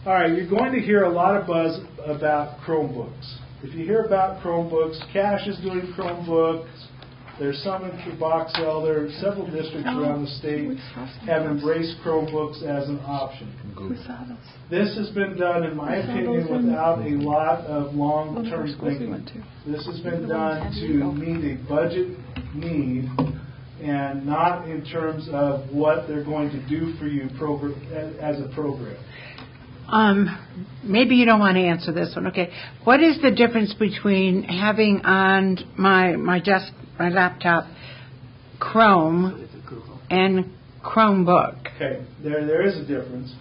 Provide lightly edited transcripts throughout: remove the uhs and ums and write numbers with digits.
All right, you're going to hear a lot of buzz about Chromebooks. If you hear about Chromebooks, Cache is doing Chromebooks. There's some in Boxell. There are several districts around the state have embraced Chromebooks as an option. This has been done, in my opinion, without a lot of long-term thinking. This has been done to meet a budget need and not in terms of what they're going to do for you as a program. Maybe you don't want to answer this one. Okay, what is the difference between having on my desk, my laptop, Chrome and Chromebook? Okay, there is a difference,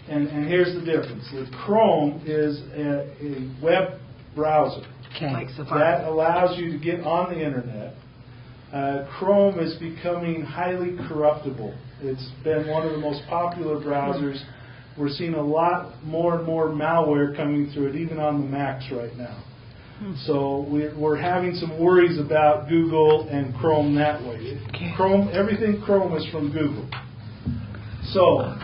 and here's the difference. The Chrome is a web browser that allows you to get on the internet. Chrome is becoming highly corruptible. It's been one of the most popular browsers. We're seeing a lot more and more malware coming through it, even on the Macs right now. So we're having some worries about Google and Chrome that way. Everything Chrome is from Google. So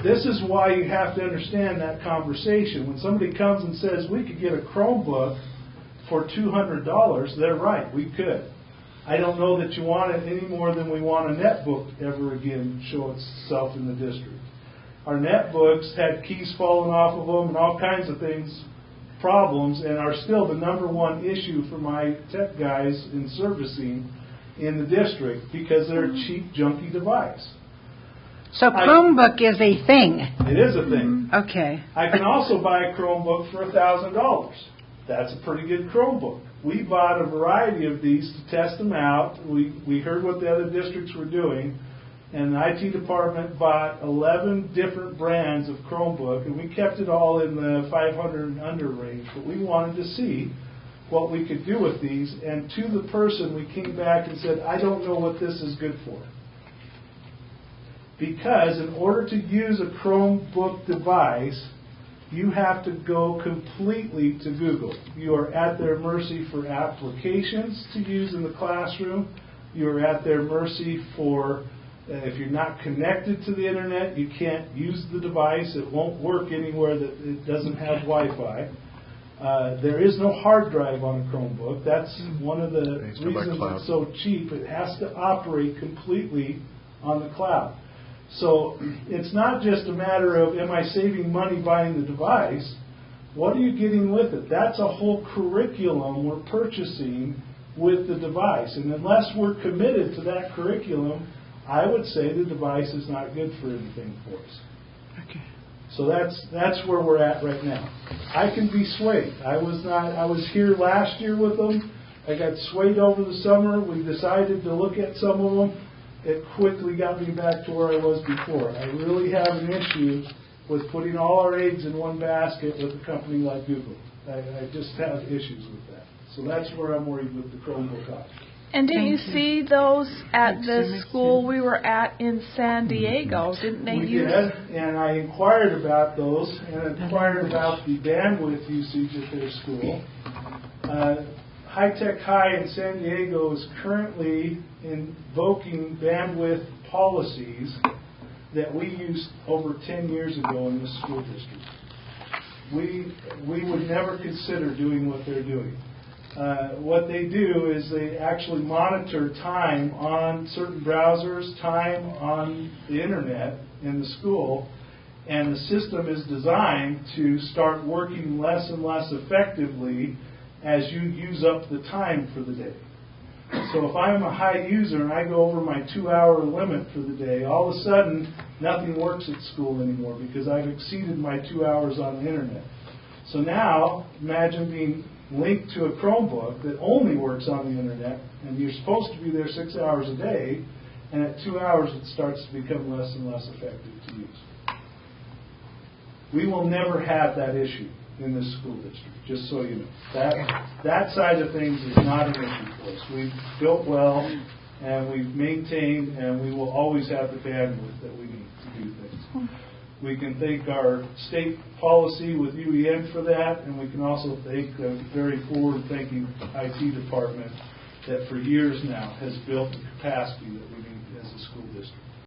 this is why you have to understand that conversation. When somebody comes and says, we could get a Chromebook for $200, they're right, we could. I don't know that you want it any more than we want a netbook ever again show itself in the district. Our netbooks had keys falling off of them and all kinds of things, problems, and are still the #1 issue for my tech guys in servicing in the district because they're a cheap, junky device. So Chromebook is a thing. It is a thing. Okay. I can also buy a Chromebook for $1,000. That's a pretty good Chromebook. We bought a variety of these to test them out. We heard what the other districts were doing, and the IT department bought 11 different brands of Chromebook, and we kept it all in the 500 and under range. But we wanted to see what we could do with these, and to the person we came back and said, I don't know what this is good for. Because in order to use a Chromebook device, you have to go completely to Google. You are at their mercy for applications to use in the classroom. You are at their mercy for, if you're not connected to the internet, you can't use the device. It won't work anywhere that it doesn't have Wi-Fi. There is no hard drive on a Chromebook. That's one of the reasons it's so cheap. It has to operate completely on the cloud. So it's not just a matter of, am I saving money buying the device? What are you getting with it? That's a whole curriculum we're purchasing with the device. And unless we're committed to that curriculum, I would say the device is not good for anything for us. Okay. So that's where we're at right now. I can be swayed. I was here last year with them. I got swayed over the summer. We decided to look at some of them. It quickly got me back to where I was before. I really have an issue with putting all our eggs in one basket with a company like Google. I just have issues with that. So that's where I'm worried with the Chromebook option. And didn't you see those at the school we were at in San Diego? Didn't they use? We did, and I inquired about those and inquired about the bandwidth usage at their school. High Tech High in San Diego is currently invoking bandwidth policies that we used over 10 years ago in this school district. We would never consider doing what they're doing. What they do is they actually monitor time on certain browsers, time on the internet in the school, and the system is designed to start working less and less effectively as you use up the time for the day. So if I'm a high user and I go over my 2-hour limit for the day, all of a sudden nothing works at school anymore because I've exceeded my 2 hours on the internet. So now imagine being linked to a Chromebook that only works on the internet, and you're supposed to be there 6 hours a day, and at 2 hours it starts to become less and less effective to use. We will never have that issue in this school district, just so you know. That side of things is not an issue for us. We've built well, and we've maintained, and we will always have the bandwidth that we need to do things. We can thank our state policy with UEN for that, and we can also thank the very forward-thinking IT department that for years now has built the capacity that we need as a school district.